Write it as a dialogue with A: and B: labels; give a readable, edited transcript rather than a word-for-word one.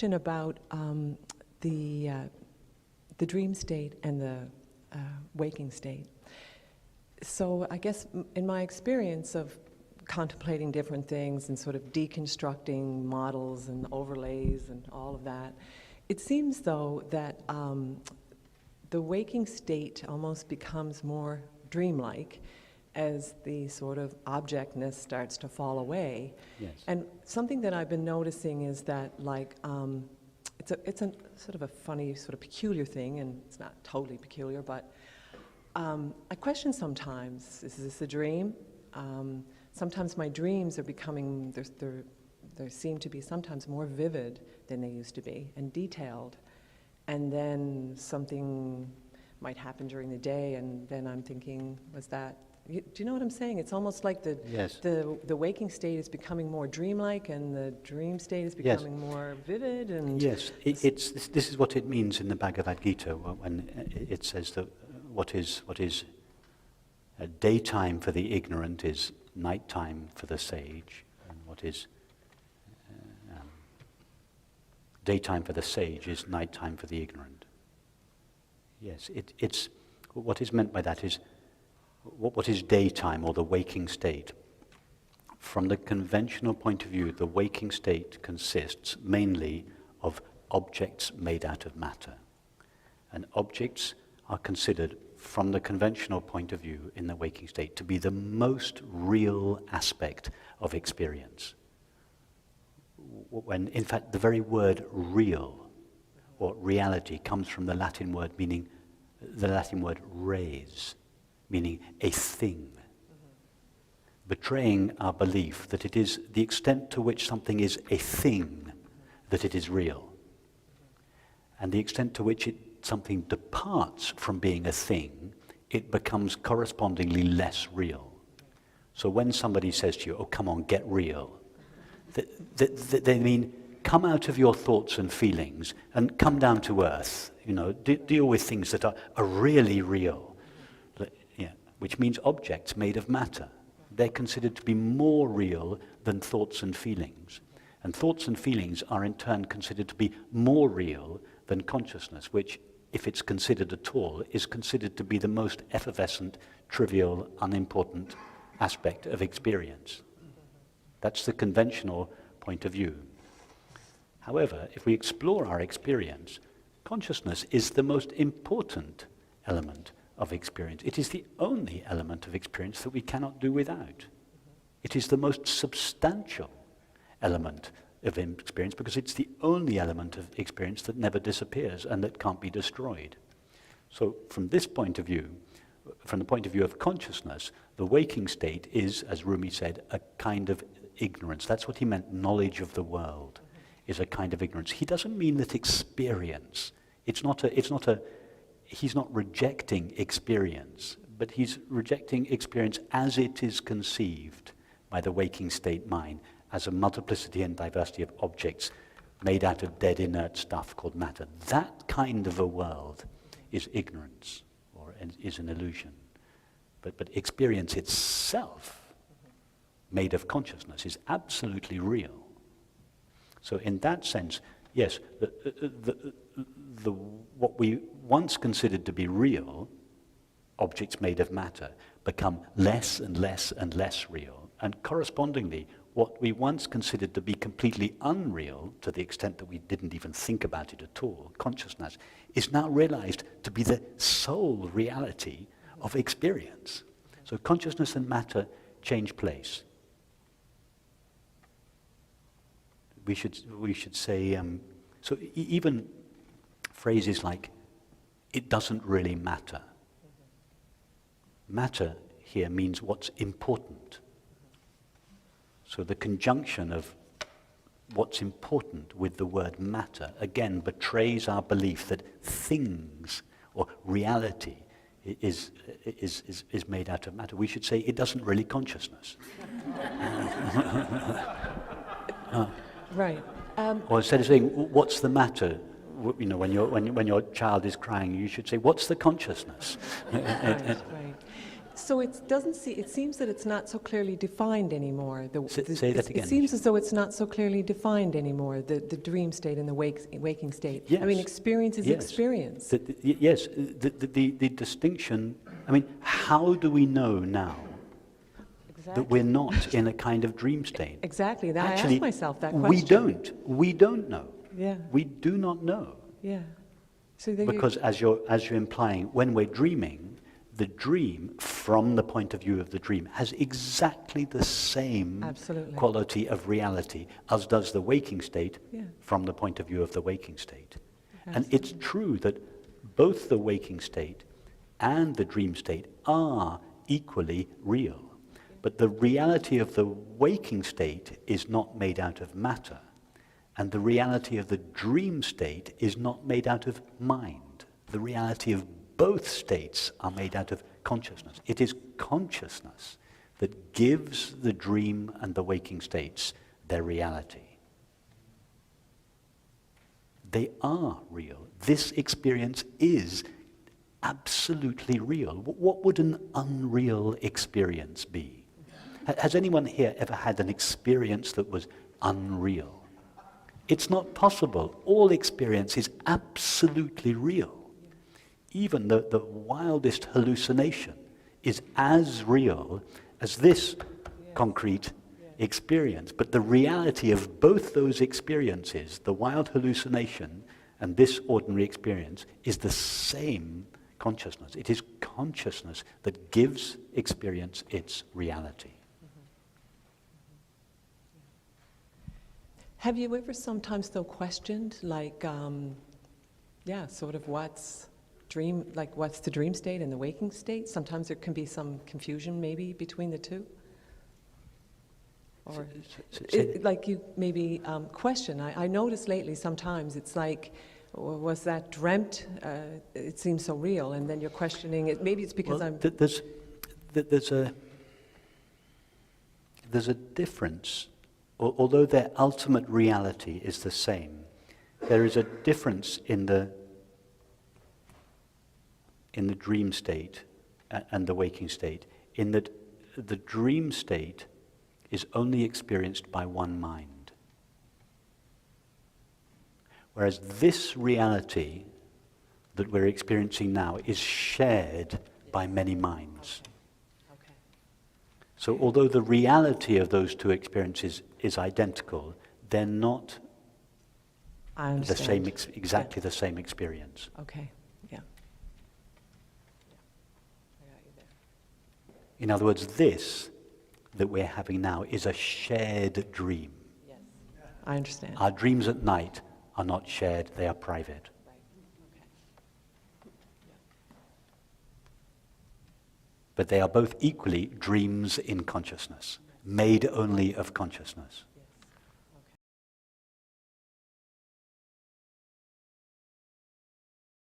A: question about the dream state and the waking state. So I guess in my experience of contemplating different things and sort of deconstructing models and overlays and all of that, it seems though that the waking state almost becomes more dreamlike as the sort of objectness starts to fall away.
B: Yes.
A: And something that I've been noticing is that, like, it's a sort of a funny, sort of peculiar thing, and it's not totally peculiar, but I question sometimes, is this a dream? Sometimes my dreams are becoming, they seem to be sometimes more vivid than they used to be, and detailed. And then something might happen during the day, and then I'm thinking, was that, do you know what I'm saying? It's almost like
B: Yes.
A: the waking state is becoming more dreamlike, and the dream state is becoming more vivid. And
B: yes, this is what it means in the Bhagavad Gita when it says that what is daytime for the ignorant is nighttime for the sage, and what is daytime for the sage is nighttime for the ignorant. Yes, it's what is meant by that is what is daytime or the waking state. From the conventional point of view, the waking state consists mainly of objects made out of matter. And objects are considered, from the conventional point of view in the waking state, to be the most real aspect of experience. When, in fact, the very word real or reality comes from the Latin word res, meaning a thing, betraying our belief that it is the extent to which something is a thing that it is real, and the extent to which something departs from being a thing, it becomes correspondingly less real. So when somebody says to you, "Oh, come on, get real," they mean, come out of your thoughts and feelings and come down to earth. You know, deal with things that are really real. Which means objects made of matter. They're considered to be more real than thoughts and feelings. And thoughts and feelings are in turn considered to be more real than consciousness, which, if it's considered at all, is considered to be the most effervescent, trivial, unimportant aspect of experience. That's the conventional point of view. However, if we explore our experience, consciousness is the most important element of experience. It is the only element of experience that we cannot do without. It is the most substantial element of experience because it's the only element of experience that never disappears and that can't be destroyed. So from this point of view, from the point of view of consciousness, the waking state is, as Rumi said, a kind of ignorance. That's what he meant, knowledge of the world is a kind of ignorance. He doesn't mean that experience, he's not rejecting experience, but he's rejecting experience as it is conceived by the waking state mind, as a multiplicity and diversity of objects made out of dead inert stuff called matter. That kind of a world is ignorance, or is an illusion. But experience itself, made of consciousness, is absolutely real. So in that sense, yes, what we once considered to be real, objects made of matter, become less and less and less real. And correspondingly, what we once considered to be completely unreal, to the extent that we didn't even think about it at all, consciousness, is now realized to be the sole reality of experience. So consciousness and matter change place. We should say, so even phrases like, "it doesn't really matter." Matter here means what's important. So the conjunction of what's important with the word matter, again, betrays our belief that things or reality is made out of matter. We should say, "it doesn't really consciousness."
A: Right.
B: Or instead of saying, "What's the matter?" You know, when your child is crying, you should say, "What's the consciousness?"
A: Right. So it doesn't see. It seems that it's not so clearly defined anymore.
B: Say that again.
A: It seems as though it's not so clearly defined anymore. The dream state and the waking state.
B: Yes.
A: I mean, experience is
B: Yes.
A: experience.
B: Yes, the distinction, I mean, how do we know now that we're not in a kind of dream state?
A: Exactly. I
B: Actually,
A: asked myself that question.
B: We don't know.
A: Yeah.
B: We do not know.
A: Yeah. So there
B: Because as you're implying, when we're dreaming, the dream, from the point of view of the dream, has exactly the same
A: Absolutely.
B: quality of reality as does the waking state
A: Yeah.
B: from the point of view of the waking state. And it's true that both the waking state and the dream state are equally real. But the reality of the waking state is not made out of matter, and the reality of the dream state is not made out of mind. The reality of both states are made out of consciousness. It is consciousness that gives the dream and the waking states their reality. They are real. This experience is absolutely real. What would an unreal experience be? Has anyone here ever had an experience that was unreal? It's not possible. All experience is absolutely real. Even the wildest hallucination is as real as this concrete experience. But the reality of both those experiences, the wild hallucination and this ordinary experience, is the same consciousness. It is consciousness that gives experience its reality.
A: Have you ever sometimes though questioned, like, sort of what's the dream state and the waking state? Sometimes there can be some confusion maybe between the two. Or like you maybe question. I notice lately sometimes it's like, was that dreamt? It seems so real, and then you're questioning it. Maybe it's because
B: there's a difference. Although their ultimate reality is the same, there is a difference in the dream state and the waking state, in that the dream state is only experienced by one mind. Whereas this reality that we're experiencing now is shared by many minds.
A: Okay.
B: So although the reality of those two experiences is identical, they're not the same, exactly the same experience.
A: Okay.
B: In other words, this that we're having now is a shared dream.
A: Yes. I understand.
B: Our dreams at night are not shared, they are private.
A: Right. Okay.
B: But they are both equally dreams in consciousness, made only of consciousness.